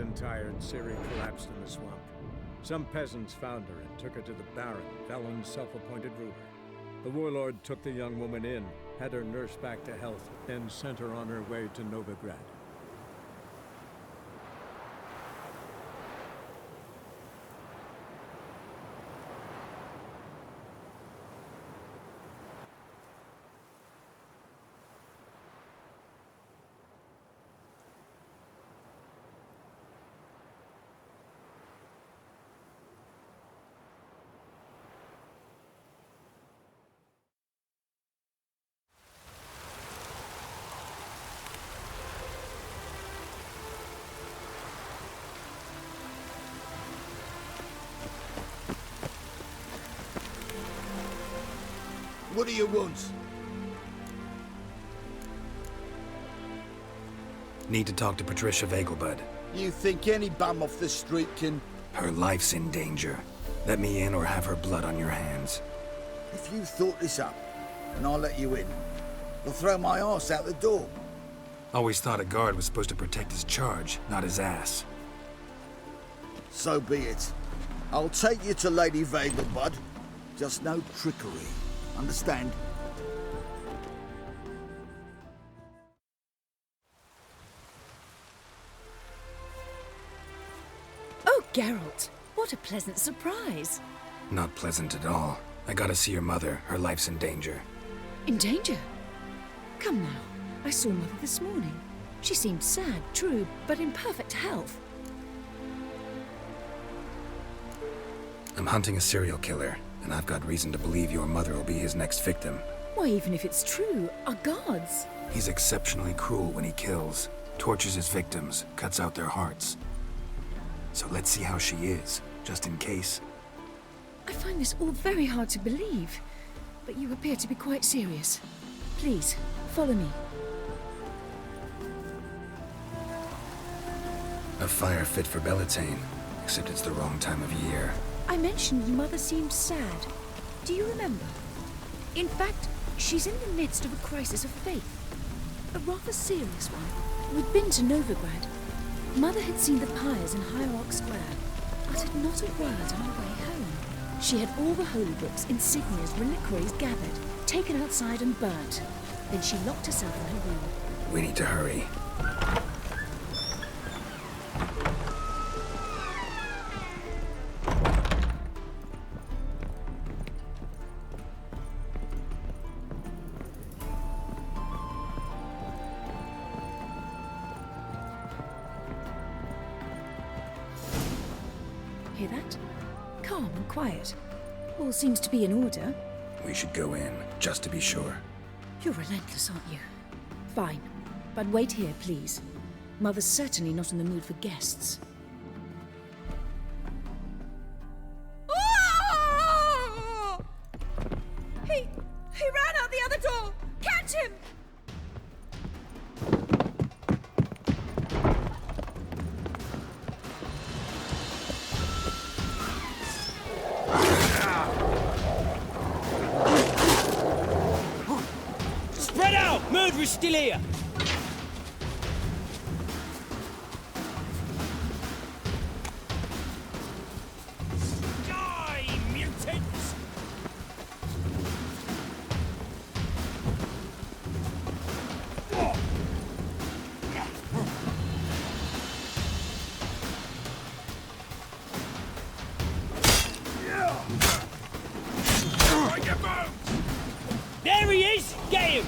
and tired, Ciri collapsed in the swamp. Some peasants found her and took her to the Baron, Valen's self-appointed ruler. The warlord took the young woman in, had her nursed back to health, then sent her on her way to Novigrad. What do you want? Need to talk to Patricia Vegelbud. You think any bum off the street can... Her life's in danger. Let me in or have her blood on your hands. If you thought this up, and I'll let you in, I'll throw my arse out the door. Always thought a guard was supposed to protect his charge, not his ass. So be it. I'll take you to Lady Vegelbud. Just no trickery. Understand? Oh, Geralt, what a pleasant surprise. Not pleasant at all. I gotta see your mother. Her life's in danger. In danger? Come now, I saw Mother this morning. She seemed sad, true, but in perfect health. I'm hunting a serial killer, and I've got reason to believe your mother will be his next victim. Why, even if it's true, our gods. He's exceptionally cruel when he kills, tortures his victims, cuts out their hearts. So let's see how she is, just in case. I find this all very hard to believe, but you appear to be quite serious. Please, follow me. A fire fit for Bellatane, except it's the wrong time of year. I mentioned Mother seemed sad. Do you remember? In fact, she's in the midst of a crisis of faith. A rather serious one. We'd been to Novigrad. Mother had seen the pyres in Hierarch Square, uttered not a word on her way home. She had all the holy books, insignias, reliquaries gathered, taken outside and burnt. Then she locked herself in her room. We need to hurry. Hear that? Calm and quiet. All seems to be in order. We should go in, just to be sure. You're relentless, aren't you? Fine. But wait here, please. Mother's certainly not in the mood for guests. Oh! He ran out the other door! Catch him! Spread out! Murderer's still here! Die, mutants! There he is! Get him!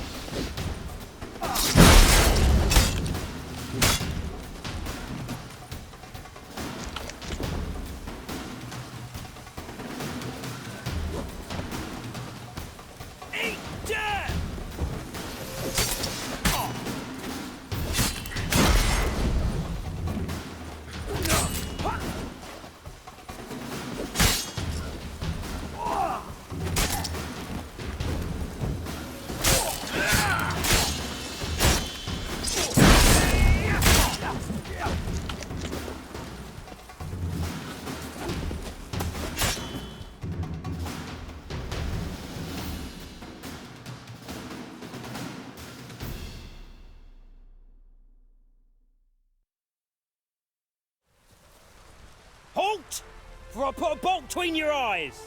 before I put a bolt between your eyes.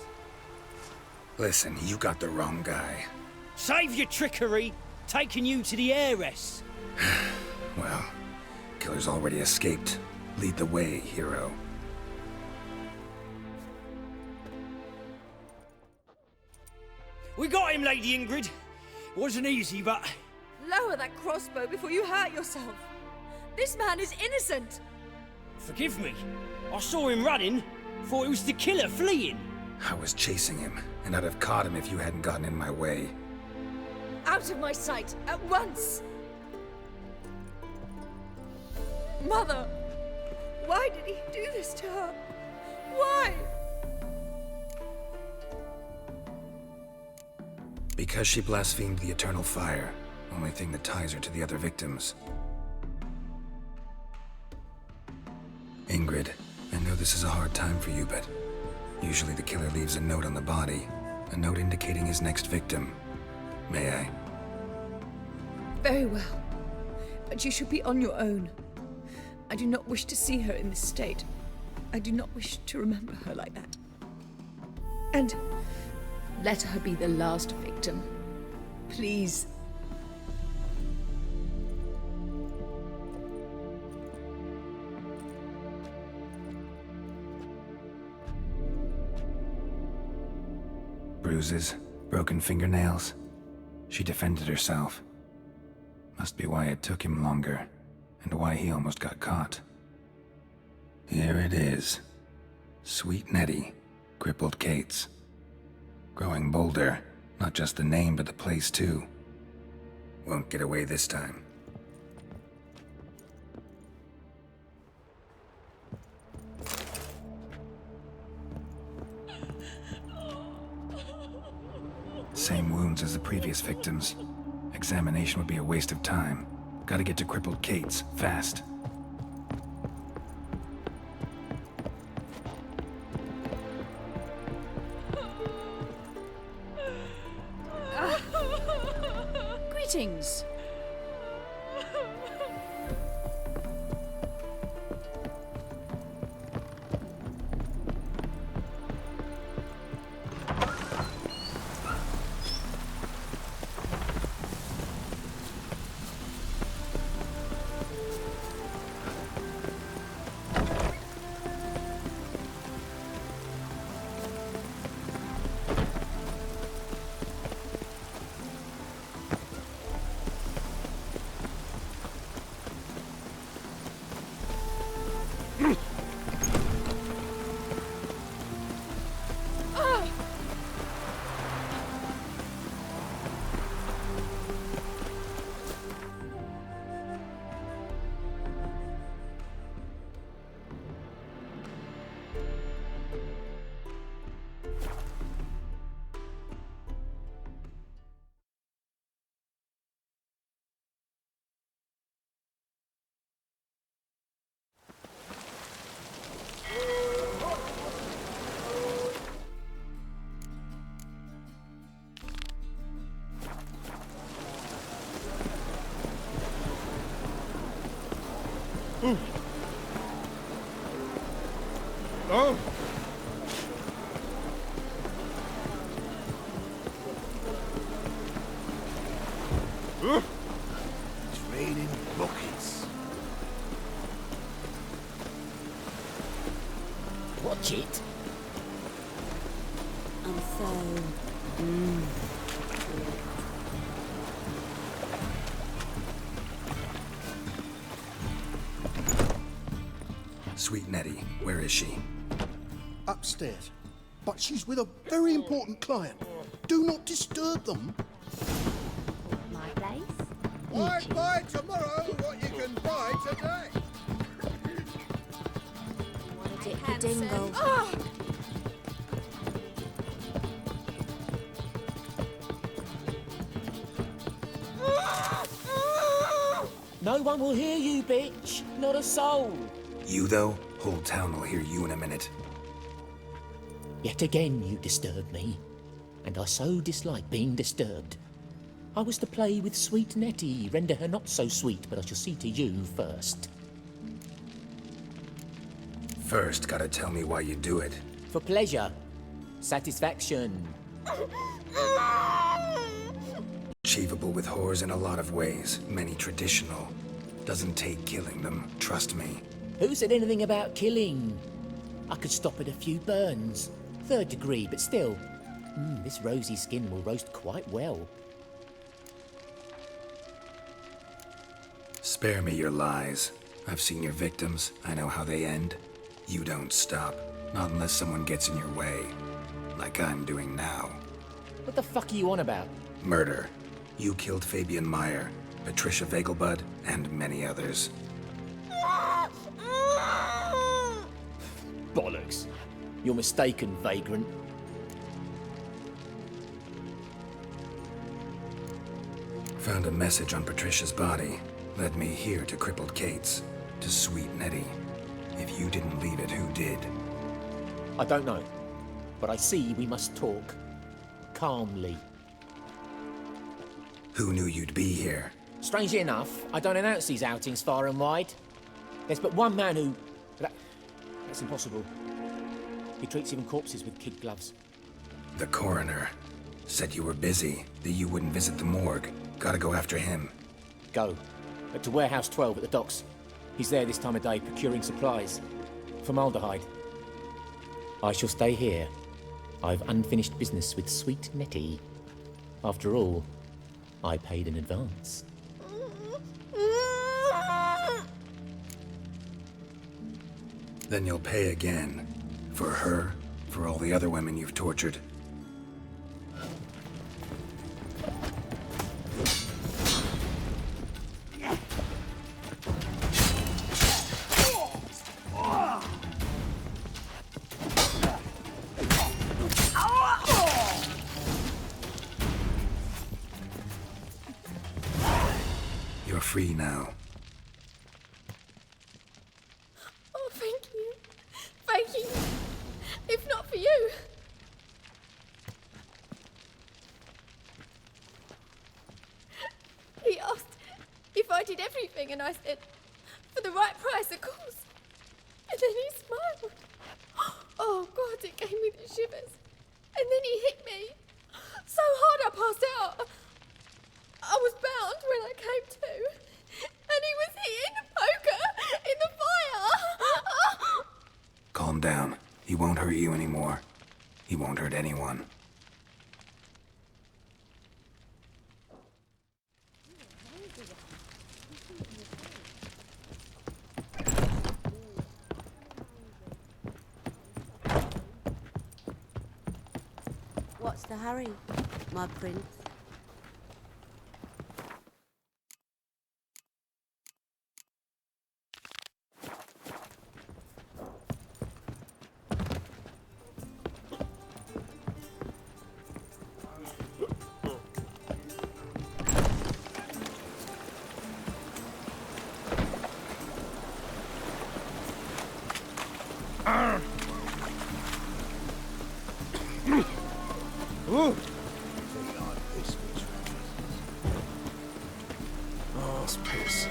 Listen, you got the wrong guy. Save your trickery, taking you to the heiress. Well, killer's already escaped. Lead the way, hero. We got him, Lady Ingrid. Wasn't easy, but... Lower that crossbow before you hurt yourself. This man is innocent. Forgive me. I saw him running. Thought it was the killer fleeing. I was chasing him, and I'd have caught him if you hadn't gotten in my way. Out of my sight, at once! Mother! Why did he do this to her? Why? Because she blasphemed the eternal fire. Only thing that ties her to the other victims. Ingrid, I know this is a hard time for you, but usually the killer leaves a note on the body. A note indicating his next victim. May I? Very well. But you should be on your own. I do not wish to see her in this state. I do not wish to remember her like that. And let her be the last victim. Please. Bruises, broken fingernails. She defended herself. Must be why it took him longer, and why he almost got caught. Here it is. Sweet Nettie, crippled Kate's. Growing bolder, not just the name but the place too. Won't get away this time. Same wounds as the previous victims. Examination would be a waste of time. Gotta get to crippled Kate's, fast. Greetings. Oh! It's raining buckets. Watch it. I'm so... Sweet Nettie, where is she? Upstairs. But she's with a very important client. Do not disturb them. My place? Why buy tomorrow what you can buy today? Dick the dingle. No one will hear you, bitch. Not a soul. You, though? Whole town will hear you in a minute. Yet again you disturb me, and I so dislike being disturbed. I was to play with sweet Nettie, render her not so sweet, but I shall see to you first. First, gotta tell me why you do it. For pleasure. Satisfaction. Achievable with whores in a lot of ways, many traditional. Doesn't take killing them, trust me. Who said anything about killing? I could stop at a few burns. 3rd degree, but still. This rosy skin will roast quite well. Spare me your lies. I've seen your victims. I know how they end. You don't stop. Not unless someone gets in your way. Like I'm doing now. What the fuck are you on about? Murder. You killed Fabian Meyer, Patricia Vegelbud, and many others. Bollocks. You're mistaken, vagrant. Found a message on Patricia's body. Led me here to crippled Kate's. To sweet Nettie. If you didn't leave it, who did? I don't know. But I see we must talk. Calmly. Who knew you'd be here? Strangely enough, I don't announce these outings far and wide. There's but one man who... That's impossible. He treats even corpses with kid gloves. The coroner. Said you were busy, that you wouldn't visit the morgue. Gotta go after him. Go. But to Warehouse 12 at the docks. He's there this time of day procuring supplies. Formaldehyde. I shall stay here. I've unfinished business with sweet Nettie. After all, I paid in advance. Then you'll pay again. For her, for all the other women you've tortured. You're free now. Oh, thank you. Thank you. If not for you. He asked if I did everything, and I said, for the right price, of course. And then he smiled. Oh, God, it gave me the shivers. And then he hit me so hard I passed out. I was bound when I came to. And he was hitting the poker in the fire. Calm down. He won't hurt you anymore. He won't hurt anyone. What's the hurry, my prince? Ass piss.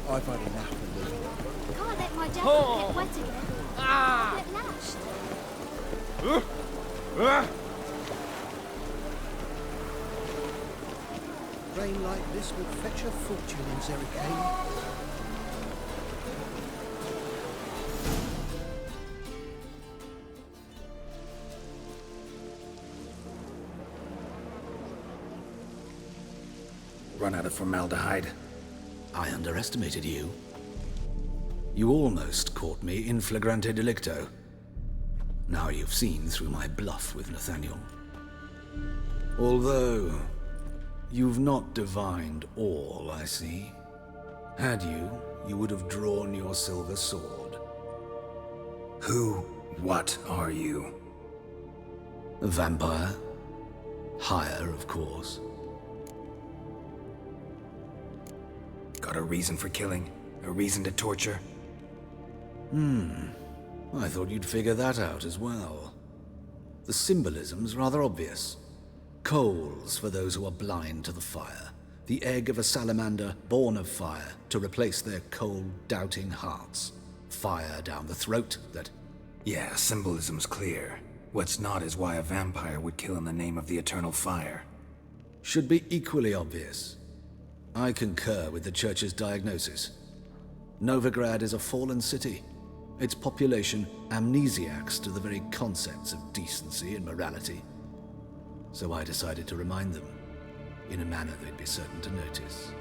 I've had enough of living. Can't let my jacket get wet again. I'll get lashed. Rain like this would fetch a fortune in Zerrikane. Run out of formaldehyde. I underestimated you. You almost caught me in flagrante delicto. Now you've seen through my bluff with Nathaniel. Although, you've not divined all, I see. Had you, you would have drawn your silver sword. Who, what are you? A vampire. Higher, of course. Got a reason for killing? A reason to torture? I thought you'd figure that out as well. The symbolism's rather obvious. Coals for those who are blind to the fire. The egg of a salamander born of fire to replace their cold, doubting hearts. Fire down the throat that... Yeah, symbolism's clear. What's not is why a vampire would kill in the name of the eternal fire. should be equally obvious. I concur with the Church's diagnosis. Novigrad is a fallen city. Its population amnesiacs to the very concepts of decency and morality. So I decided to remind them, in a manner they'd be certain to notice.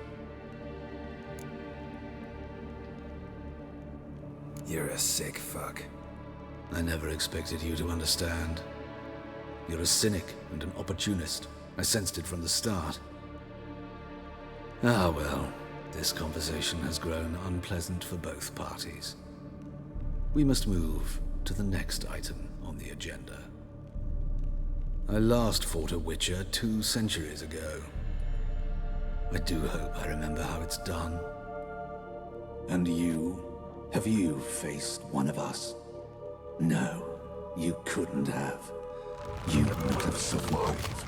You're a sick fuck. I never expected you to understand. You're a cynic and an opportunist. I sensed it from the start. Ah well, this conversation has grown unpleasant for both parties. We must move to the next item on the agenda. I last fought a Witcher 2 centuries ago. I do hope I remember how it's done. And you? Have you faced one of us? No, you couldn't have. You would not have survived.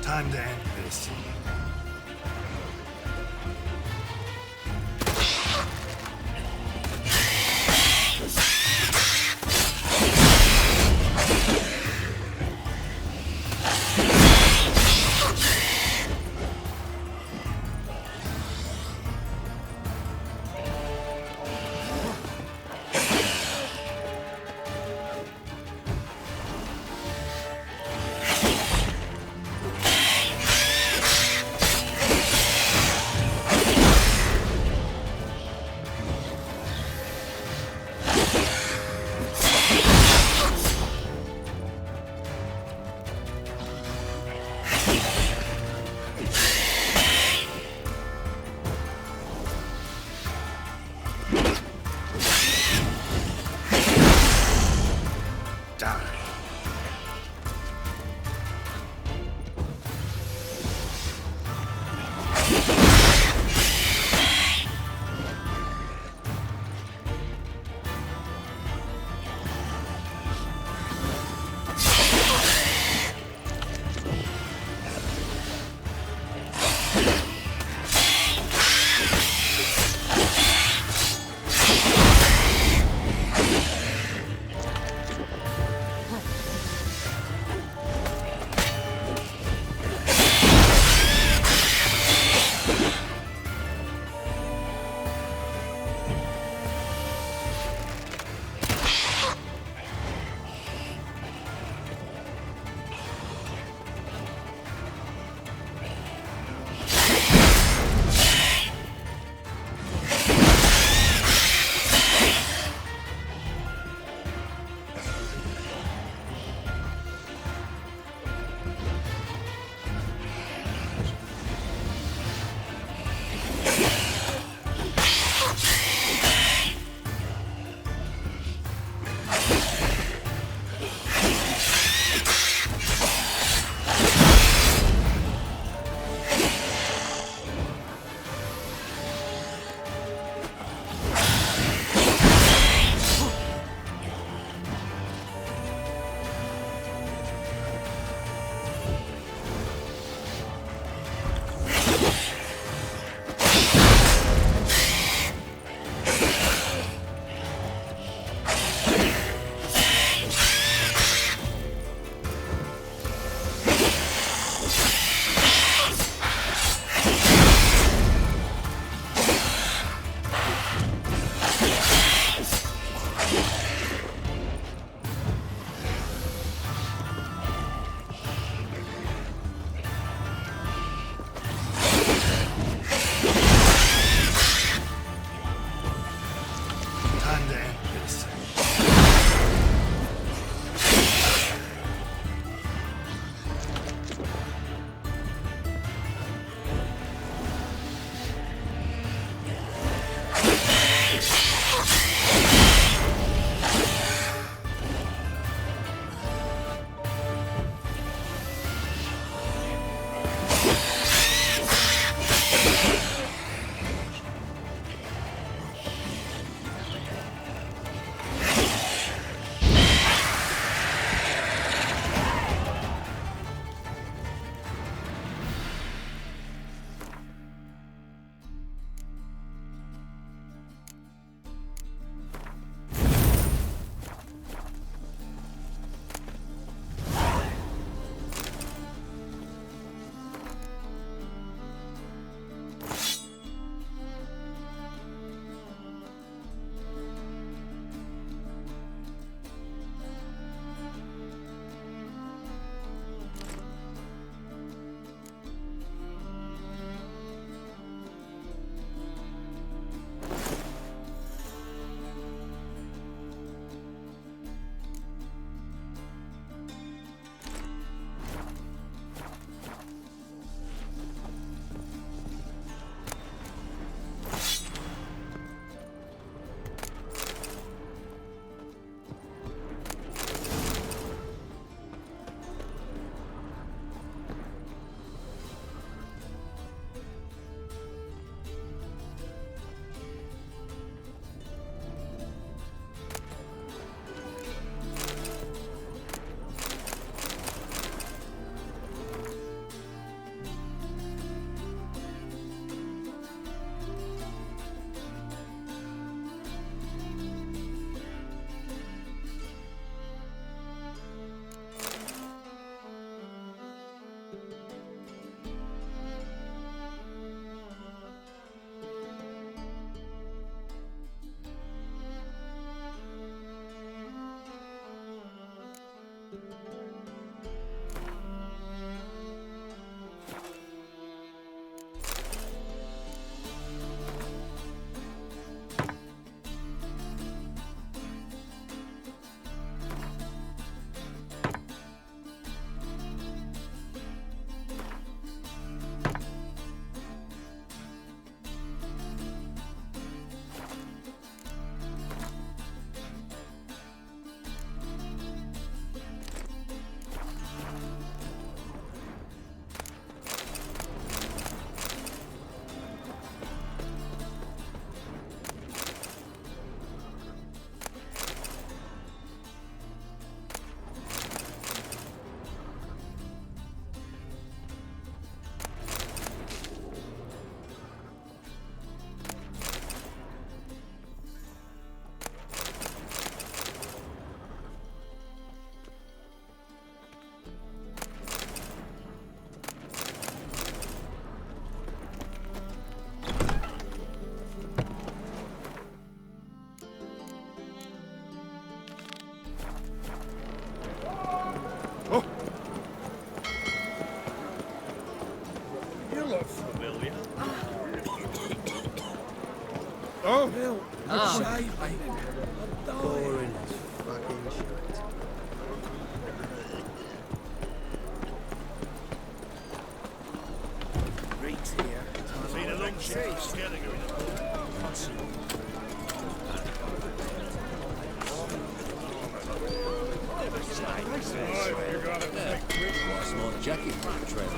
Time to end this. Time to end this. Oh, Well, shite, mate. Boring as fucking shit. Reed's here. Seen a long ship scaring her in Smart jacket for the trail.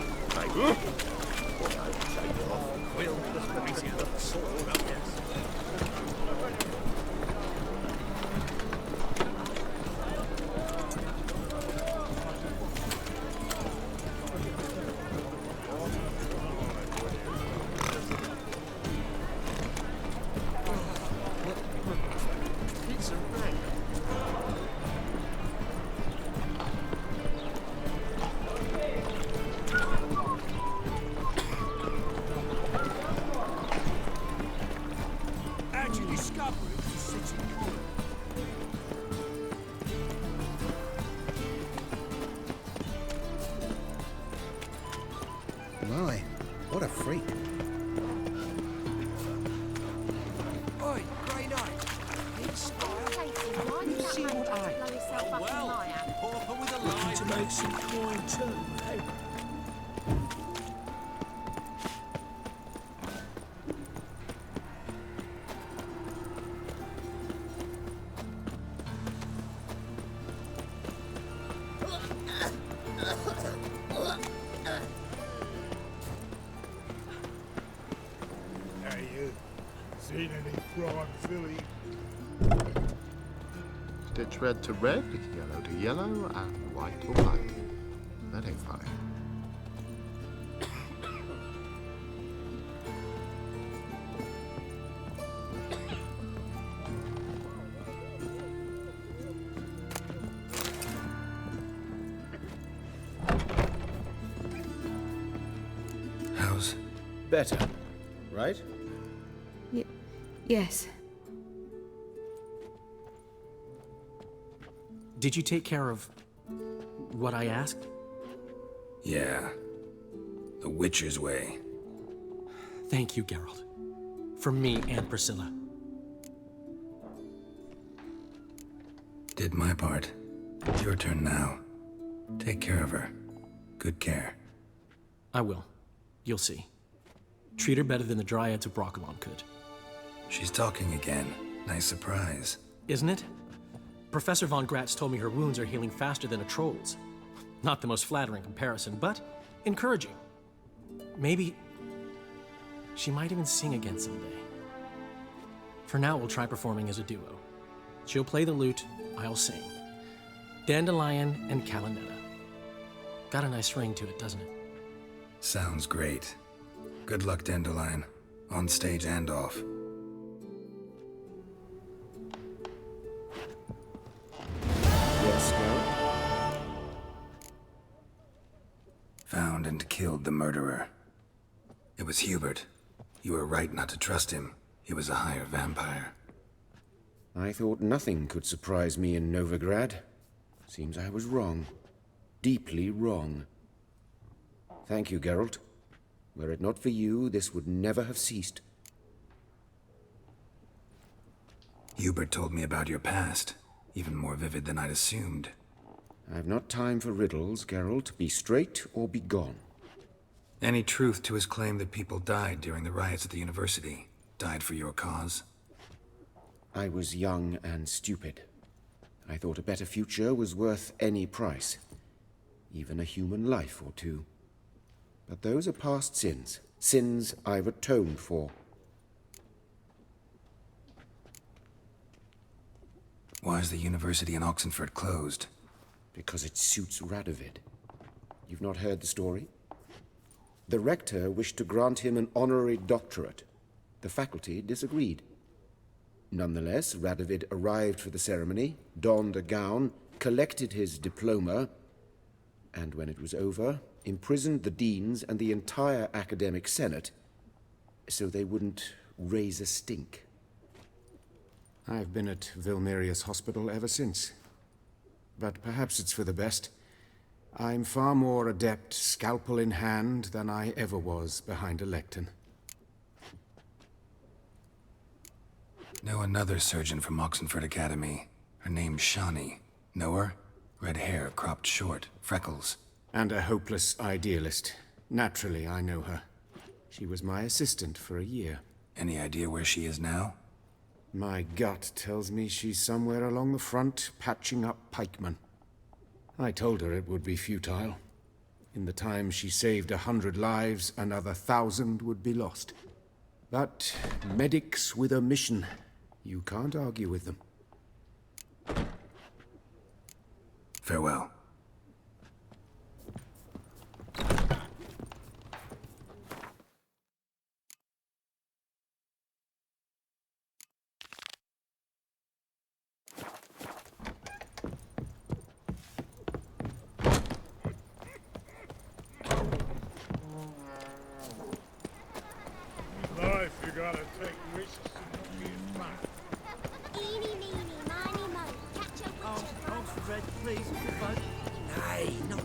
to blow yourself up in my house. To make some coin too, eh? Hey, you. Seen any prime filly? Stitch red to red, yellow to yellow, and white to white. That ain't funny. How's... Better, right? Yes. Did you take care of what I asked? Yeah. The Witcher's way. Thank you, Geralt. From me and Priscilla. Did my part. Your turn now. Take care of her. Good care. I will. You'll see. Treat her better than the Dryads of Broccolon could. She's talking again. Nice surprise. Isn't it? Professor von Gratz told me her wounds are healing faster than a troll's. Not the most flattering comparison, but encouraging. Maybe she might even sing again someday. For now, we'll try performing as a duo. She'll play the lute, I'll sing. Dandelion and Calinetta. Got a nice ring to it, doesn't it? Sounds great. Good luck, Dandelion. On stage and off. Yes, Geralt? Found and killed the murderer. It was Hubert. You were right not to trust him. He was a higher vampire. I thought nothing could surprise me in Novigrad. Seems I was wrong. Deeply wrong. Thank you, Geralt. Were it not for you, this would never have ceased. Hubert told me about your past, even more vivid than I'd assumed. I've not time for riddles, Geralt. Be straight or be gone. Any truth to his claim that people died during the riots at the university? Died for your cause? I was young and stupid. I thought a better future was worth any price. Even a human life or two. But those are past sins. Sins I've atoned for. Why is the university in Oxenford closed? Because it suits Radovid. You've not heard the story? The rector wished to grant him an honorary doctorate. The faculty disagreed. Nonetheless, Radovid arrived for the ceremony, donned a gown, collected his diploma, and when it was over, imprisoned the deans and the entire academic senate so they wouldn't raise a stink. I've been at Vilmerius Hospital ever since. But perhaps it's for the best. I'm far more adept, scalpel in hand, than I ever was behind a lectern. Know another surgeon from Oxenford Academy. Her name's Shawnee. Know her? Red hair, cropped short, freckles. And a hopeless idealist. Naturally, I know her. She was my assistant for a year. Any idea where she is now? My gut tells me she's somewhere along the front, patching up pikemen. I told her it would be futile. In the time she saved 100 lives, another 1,000 would be lost. But medics with a mission, you can't argue with them. Farewell. Life, you gotta take risks and be fine. Eeny, meeny, miny, moe. Catch a witch. Oh, Fred, please, bud. Nay, no.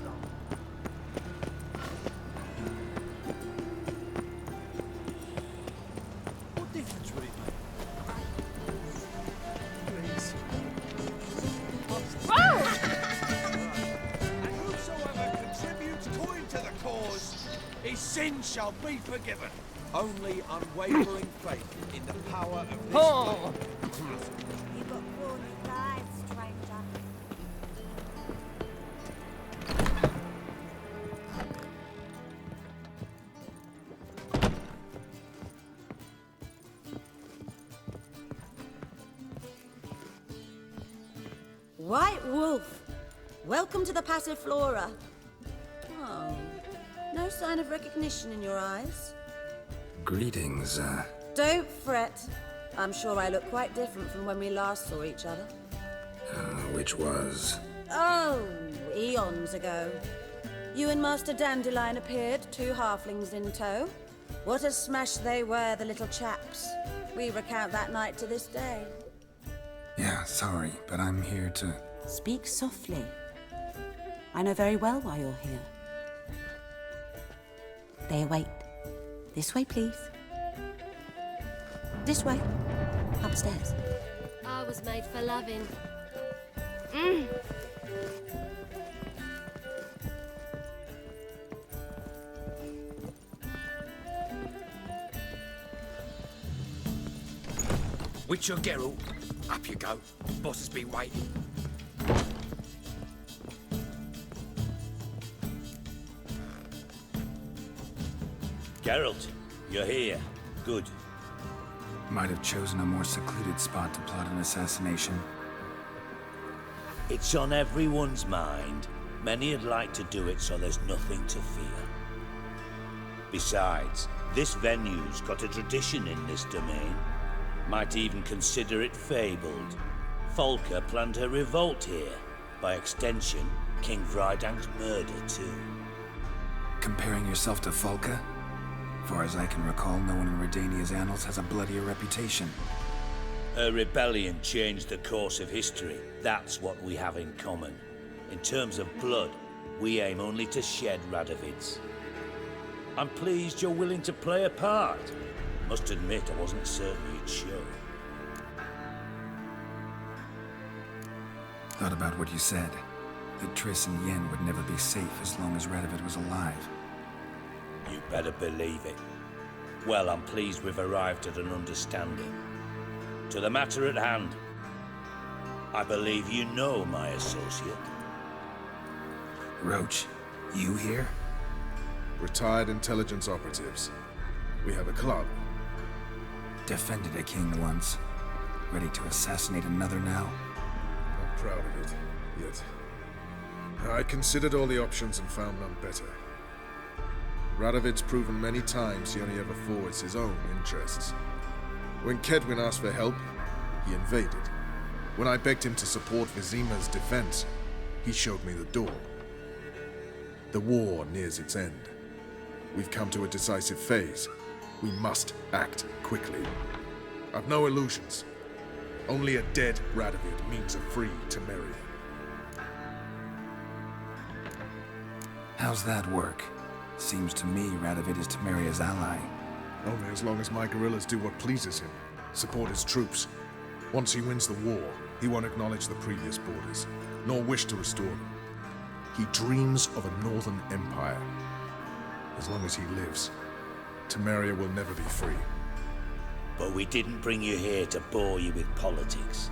What difference would it make? Please. sins shall be forgiven. Only unwavering faith in the power of this Oh. You've got corny thighs, stranger. White Wolf, welcome to the Passiflora. Oh, no sign of recognition in your eyes. Greetings, Don't fret. I'm sure I look quite different from when we last saw each other. which was... Oh, eons ago. You and Master Dandelion appeared, 2 halflings in tow. What a smash they were, the little chaps. We recount that night to this day. Yeah, sorry, but I'm here to... Speak softly. I know very well why you're here. They await. This way, please. This way. Upstairs. I was made for loving. Witcher Geralt, up you go. Boss has been waiting. Geralt, you're here. Good. Might have chosen a more secluded spot to plot an assassination. It's on everyone's mind. Many would like to do it, so there's nothing to fear. Besides, this venue's got a tradition in this domain. Might even consider it fabled. Folka planned her revolt here. By extension, King Vrydank's murder too. Comparing yourself to Folka? Far as I can recall, no one in Redania's annals has a bloodier reputation. Her rebellion changed the course of history. That's what we have in common. In terms of blood, we aim only to shed Radovid's. I'm pleased you're willing to play a part. Must admit, I wasn't certain you'd show. Thought about what you said. That Triss and Yen would never be safe as long as Radovid was alive. You better believe it. Well, I'm pleased we've arrived at an understanding. To the matter at hand, I believe you know my associate. Roach, you here? Retired intelligence operatives. We have a club. Defended a king once. Ready to assassinate another now? Not proud of it, yet. I considered all the options and found none better. Radovid's proven many times he only ever forwards his own interests. When Kedwin asked for help, he invaded. When I begged him to support Vizima's defense, he showed me the door. The war nears its end. We've come to a decisive phase. We must act quickly. I've no illusions. Only a dead Radovid means a free Temeria. How's that work? Seems to me Radovid is Temeria's ally. Only as long as my guerrillas do what pleases him. Support his troops. Once he wins the war, he won't acknowledge the previous borders, nor wish to restore them. He dreams of a northern empire. As long as he lives, Temeria will never be free. But we didn't bring you here to bore you with politics.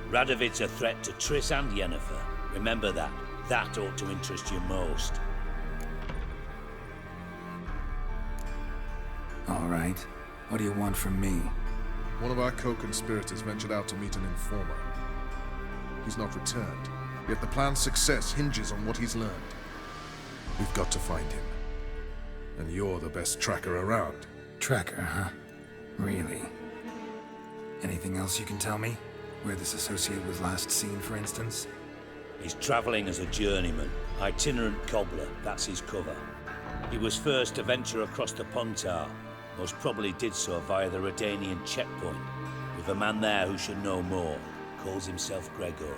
Radovid's a threat to Triss and Yennefer. Remember that. That ought to interest you most. All right. What do you want from me? One of our co-conspirators ventured out to meet an informer. He's not returned, yet the plan's success hinges on what he's learned. We've got to find him. And you're the best tracker around. Tracker, huh? Really? Anything else you can tell me? Where this associate was last seen, for instance? He's travelling as a journeyman, itinerant cobbler, that's his cover. He was first to venture across the Pontar, most probably did so via the Redanian checkpoint, with a man there who should know more, calls himself Gregor.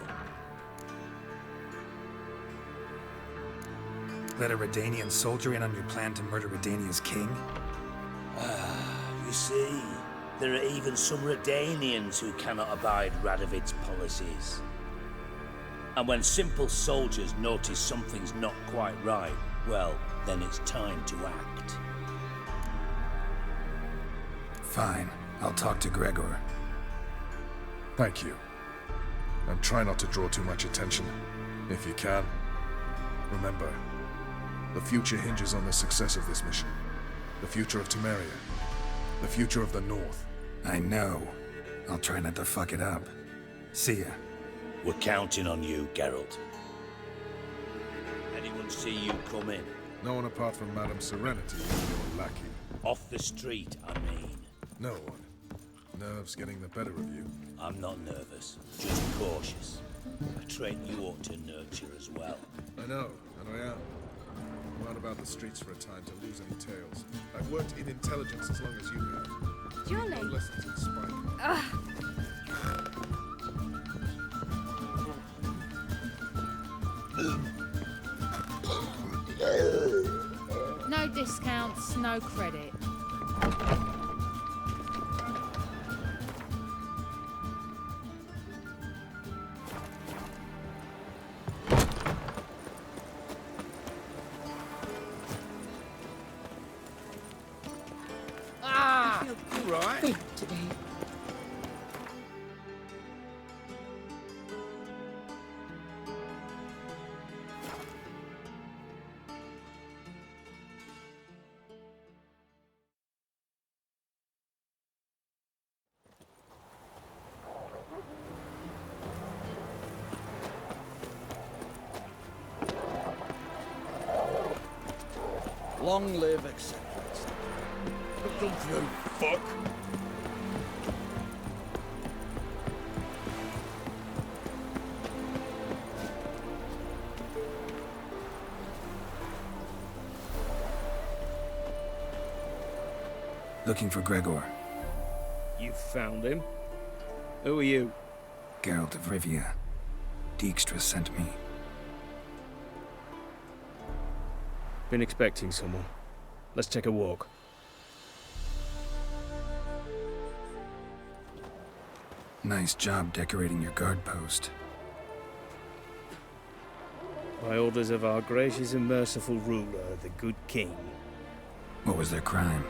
Let a Redanian soldier in on your plan to murder Redania's king? You see, there are even some Redanians who cannot abide Radovid's policies. And when simple soldiers notice something's not quite right, well, then it's time to act. Fine. I'll talk to Gregor. Thank you. And try not to draw too much attention, if you can. Remember, the future hinges on the success of this mission. The future of Temeria. The future of the North. I know. I'll try not to fuck it up. See ya. We're counting on you, Geralt. Anyone see you come in? No one apart from Madame Serenity and your lackey. Off the street, I mean. No one. Nerves getting the better of you. I'm not nervous, just cautious. A trait you ought to nurture as well. I know, and I am. I'm out about the streets for a time to lose any tails. I've worked in intelligence as long as you have. Julie. No lessons in spying. No discounts, no credit. Right. Today. Long live acceptance. Don't you fuck. Looking for Gregor. You found him? Who are you? Geralt of Rivia. Dijkstra sent me. Been expecting someone. Let's take a walk. Nice job decorating your guard post. By orders of our gracious and merciful ruler, the good king. What was their crime?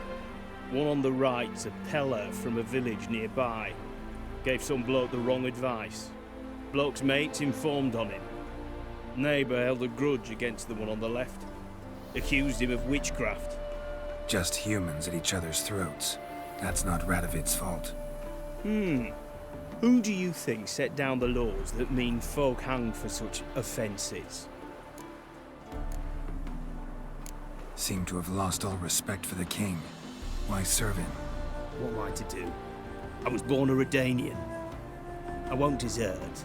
One on the right's a peller from a village nearby. Gave some bloke the wrong advice. Bloke's mates informed on him. Neighbour held a grudge against the one on the left. Accused him of witchcraft. Just humans at each other's throats. That's not Radovid's fault. Who do you think set down the laws that mean folk hanged for such offences? Seem to have lost all respect for the king. Why serve him? What am I to do? I was born a Redanian. I won't desert.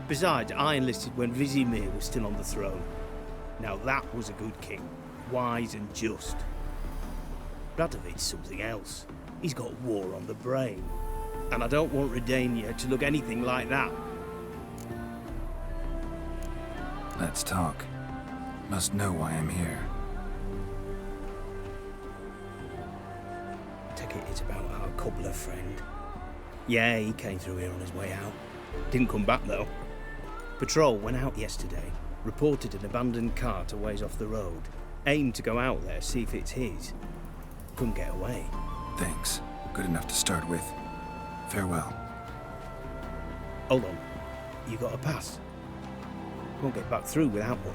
Besides, I enlisted when Vizimir was still on the throne. Now that was a good king, wise and just. Radovid's something else. He's got war on the brain. And I don't want Redania to look anything like that. Let's talk. Must know why I'm here. Take it it's about our cobbler friend. Yeah, he came through here on his way out. Didn't come back though. Patrol went out yesterday. Reported an abandoned cart a ways off the road. Aimed to go out there, see if it's his. Couldn't get away. Thanks. Good enough to start with. Farewell. Hold on. You got a pass? Won't get back through without one.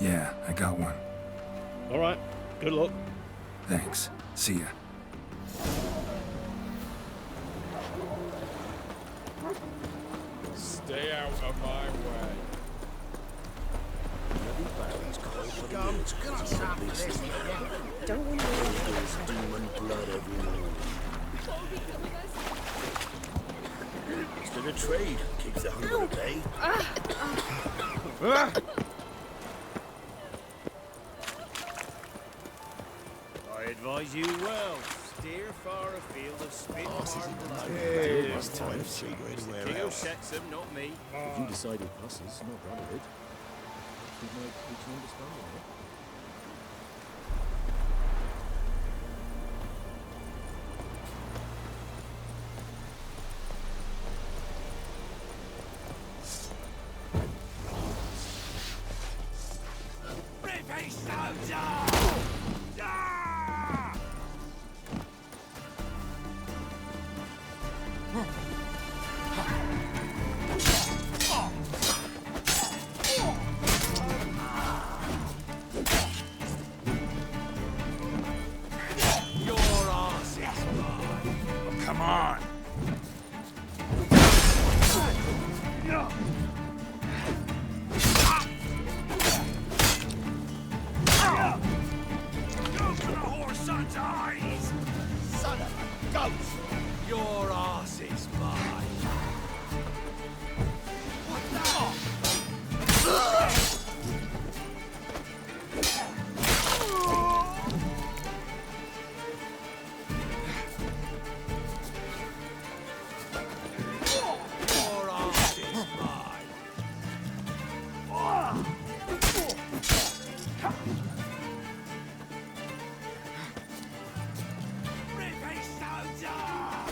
Yeah, I got one. All right. Good luck. Thanks. See ya. Stay out of my way. Don't want to Demon blood everywhere. Instead of trade, keeps the hunger at bay. I advise you well. Steer far afield of spit. It's time to see where to wear King out. sets them, not me. If you decide it passes, not Radovid. We can understand it. Go to the whore son's eyes! Son of a ghost! Your ass is mine! Your ass is mine! Rip his nose off!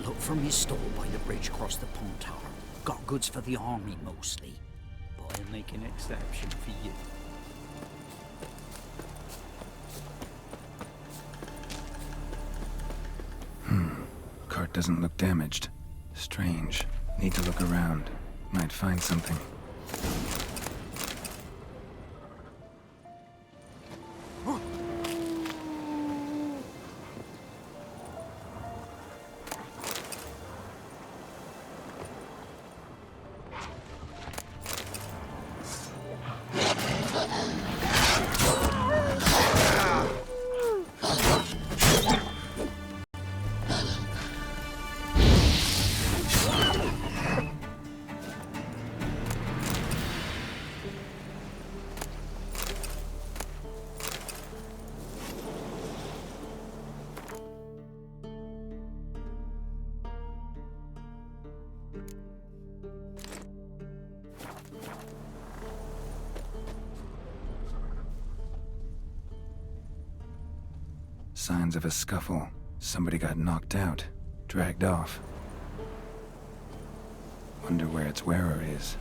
Look from his stall by the bridge across the Pontar. Got goods for the army mostly. But I'll make an exception for you. Cart doesn't look damaged. Strange. Need to look around. Might find something. Signs of a scuffle. Somebody got knocked out, dragged off. Wonder where its wearer is.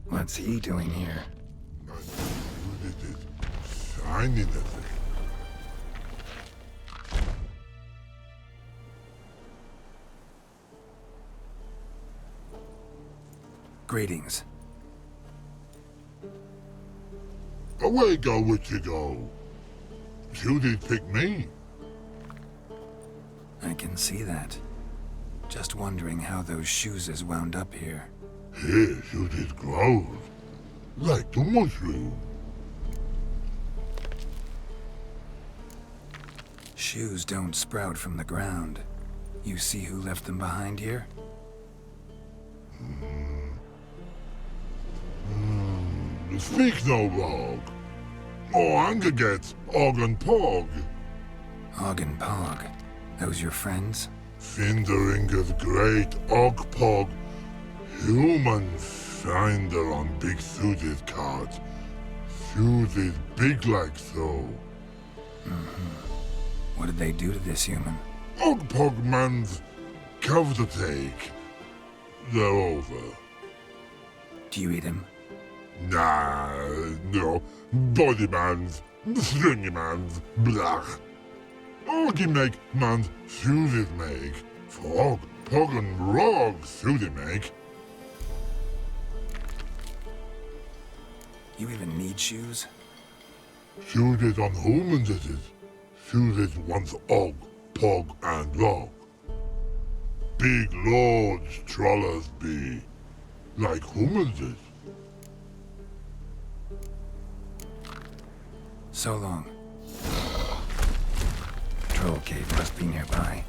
What's he doing here? Signing the thing. Greetings. Away go with you go. You did pick me. I can see that. Just wondering how those shoes is wound up here. Here you did grow. Like the mushroom. Shoes don't sprout from the ground. You see who left them behind here? Speak no wrong. Oh, anger gets Og and Pog. Og and Pog. Those your friends? Finderinger's great Og Pog. Human finder on big suited cards. Suited big like so. What did they do to this human? Og Pog man's Cover the take. They're over. Do you eat him? Nah, no. Body mans, stringy mans, blach. Orgi make mans suited make. Frog, pog and rog suited make. You even need shoes? Suited on humans it is. Suited once og, pog and log. Big lords trollers be. Like humans is. So long. Troll cave must be nearby.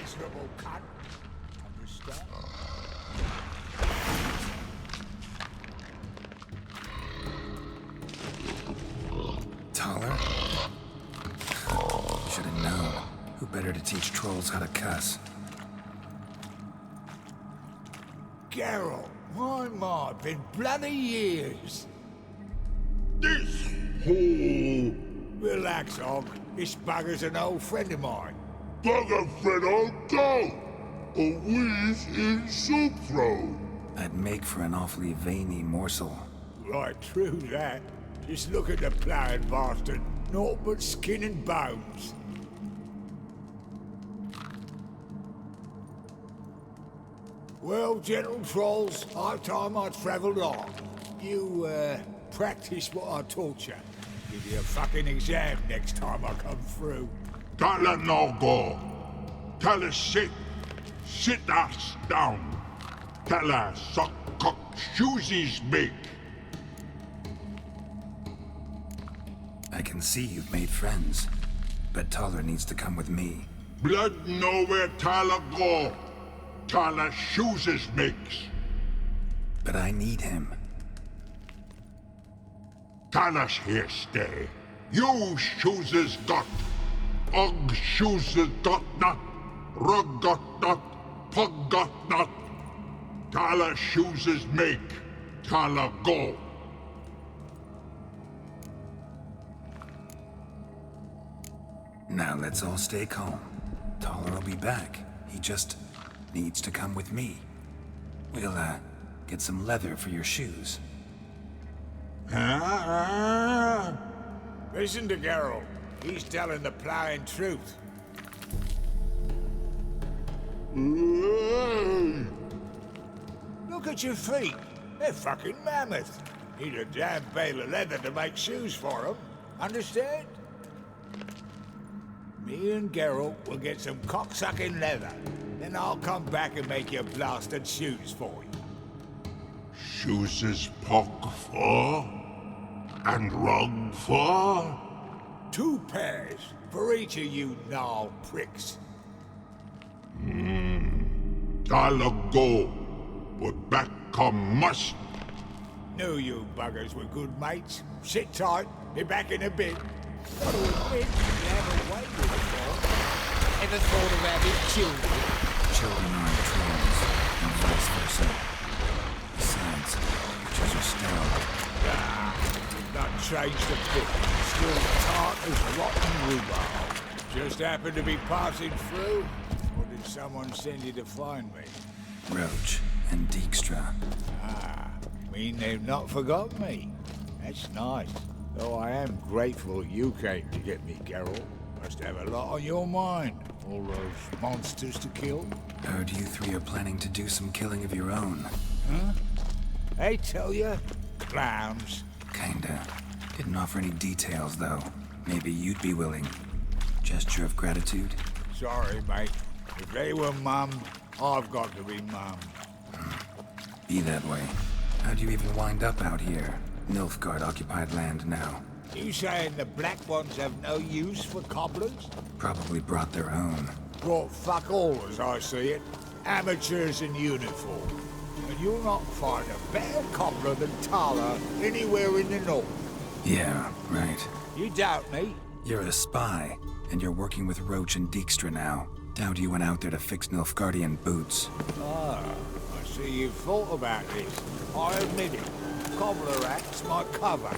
Miserable cunt. Understand? Taller? Should have known. Who better to teach trolls how to cuss? Geralt, my, been bloody years. This hole. Relax, Og. This bugger's an old friend of mine. Bugger friend old go. A wheeze in soup throw. I'd make for an awfully veiny morsel. Right, true that. Just look at the ploughing bastard. Naught but skin and bones. Well, gentle trolls, high time I travelled on. You, practice what I taught you. Give you a fucking exam next time I come through. Can't let no go. Tell her sit. Sit ass down. Tell her suck cock shoesies make. I can see you've made friends, but Taller needs to come with me. Blood know where Tyler go. Tyler shoeses makes. But I need him. Tyler's here stay. You shoeses got. Og shoeses got not. Rug got not. Pug got not. Tyler shoeses make. Tyler go. Now let's all stay calm. Taller will be back. He just needs to come with me. We'll, get some leather for your shoes. Listen to Geralt. He's telling the ploughing truth. Look at your feet. They're fucking mammoth. Need a damn bale of leather to make shoes for them. Understand? Me and Geralt will get some cocksucking leather. Then I'll come back and make you blasted shoes for you. Shoeses pock for? And rug for? 2 pairs for each of you gnarl pricks. Tyler go. But back come must. Knew you buggers were good mates. Sit tight. Be back in a bit. Got to admit, you have a way with it, boy. Ever thought of having children? Children aren't trolls, and vice versa. Besides, creatures are sterile. Not changed a bit. Still tart as rotten rhubarb. Just happened to be passing through? Or did someone send you to find me? Roach and Dijkstra. Mean they've not forgotten me. That's nice. Though I am grateful you came to get me, Geralt. Must have a lot on your mind. All those monsters to kill. Heard you three are planning to do some killing of your own. Huh? They tell you? Clowns. Kinda. Didn't offer any details, though. Maybe you'd be willing. Gesture of gratitude? Sorry, mate. If they were mum, I've got to be mum. Be that way. How'd you even wind up out here? Nilfgaard-occupied land now. You saying the black ones have no use for cobblers? Probably brought their own. Brought fuck all, as I see it. Amateurs in uniform. And you'll not find a better cobbler than Tala anywhere in the north. Yeah, right. You doubt me? You're a spy, and you're working with Roach and Dijkstra now. Doubt you went out there to fix Nilfgaardian boots. Ah, I see you've thought about this. I admit it. Cobbler act's my cover.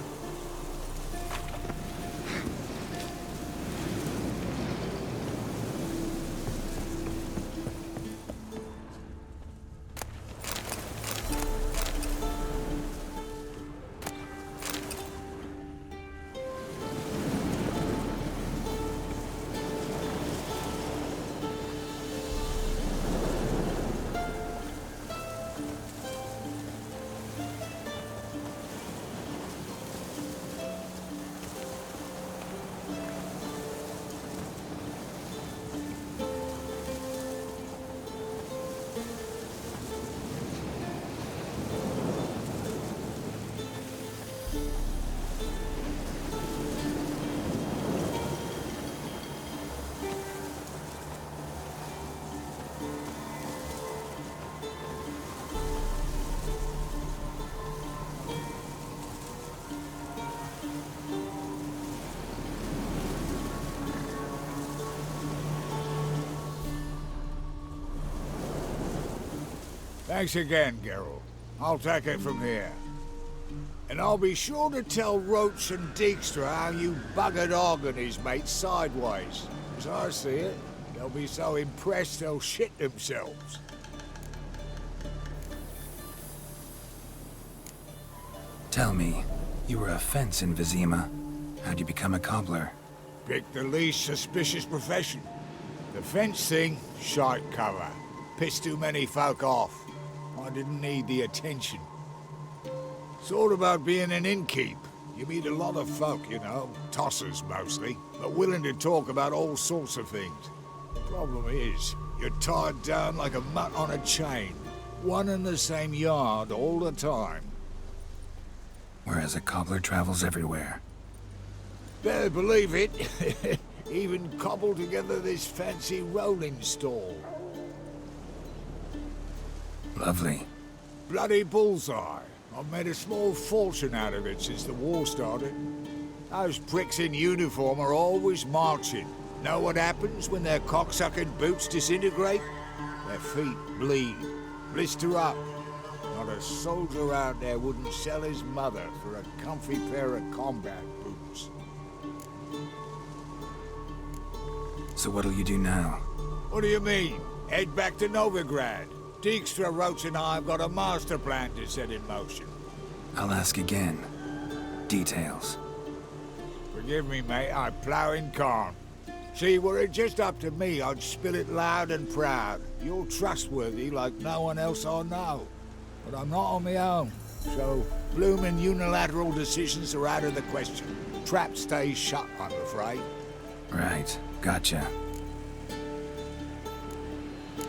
Thanks again, Geralt. I'll take it from here. And I'll be sure to tell Roach and Dijkstra how you buggered Og and his mates sideways. As I see it, they'll be so impressed they'll shit themselves. Tell me, you were a fence in Vizima. How'd you become a cobbler? Pick the least suspicious profession. The fence thing, shite cover. Pissed too many folk off. I didn't need the attention. Sort about being an innkeep. You meet a lot of folk, you know, tossers mostly, but willing to talk about all sorts of things. Problem is, you're tied down like a mutt on a chain. One and the same yard all the time. Whereas a cobbler travels everywhere. Better believe it. Even cobbled together this fancy rolling stall. Lovely. Bloody bullseye. I've made a small fortune out of it since the war started. Those pricks in uniform are always marching. Know what happens when their cocksucking boots disintegrate? Their feet bleed, blister up. Not a soldier out there wouldn't sell his mother for a comfy pair of combat boots. So what'll you do now? What do you mean? Head back to Novigrad. Dijkstra, Roach and I have got a master plan to set in motion. I'll ask again. Details. Forgive me, mate, I plough in Carn. See, were it just up to me, I'd spill it loud and proud. You're trustworthy like no one else I know. But I'm not on my own, so bloomin' unilateral decisions are out of the question. Trap stays shut, I'm afraid. Right, gotcha.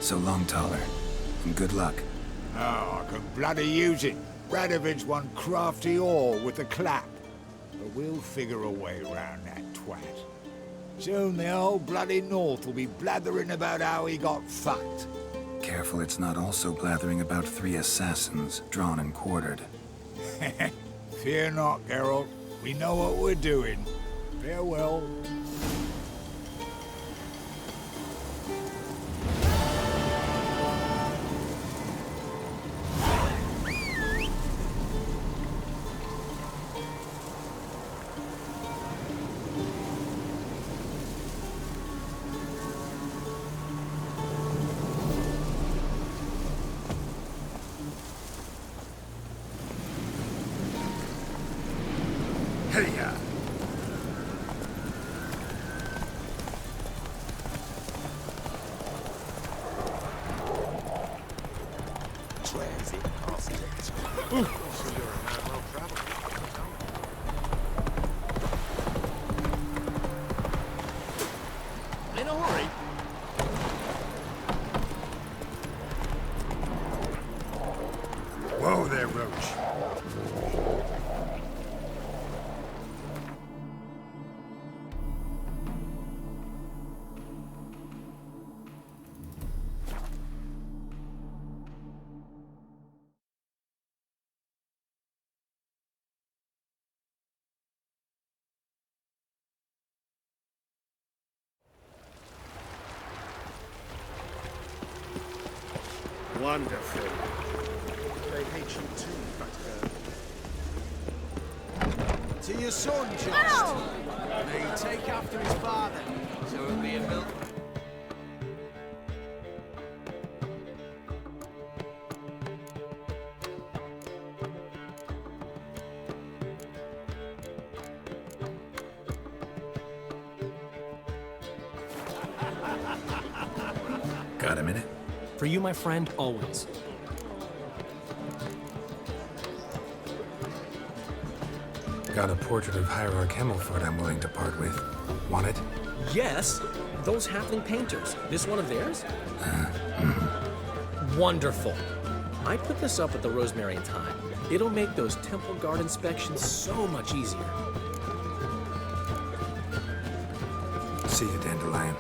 So long, Taller. And good luck. Oh, I can bloody use it. Radovid's one crafty ore with a clap. But we'll figure a way around that twat. Soon the whole bloody North will be blathering about how he got fucked. Careful it's not also blathering about 3 assassins, drawn and quartered. Fear not, Geralt. We know what we're doing. Farewell. Hey, Wonderful. They hate you too, fat girl. To your son, Jost. May he take after his father, so he'll be a milkman. Got a minute? For you, my friend, always. Got a portrait of Hierarch Himmelford I'm willing to part with. Want it? Yes, those halfling painters. This one of theirs? Wonderful. I put this up at the Rosemary in time. It'll make those temple guard inspections so much easier. See you, Dandelion.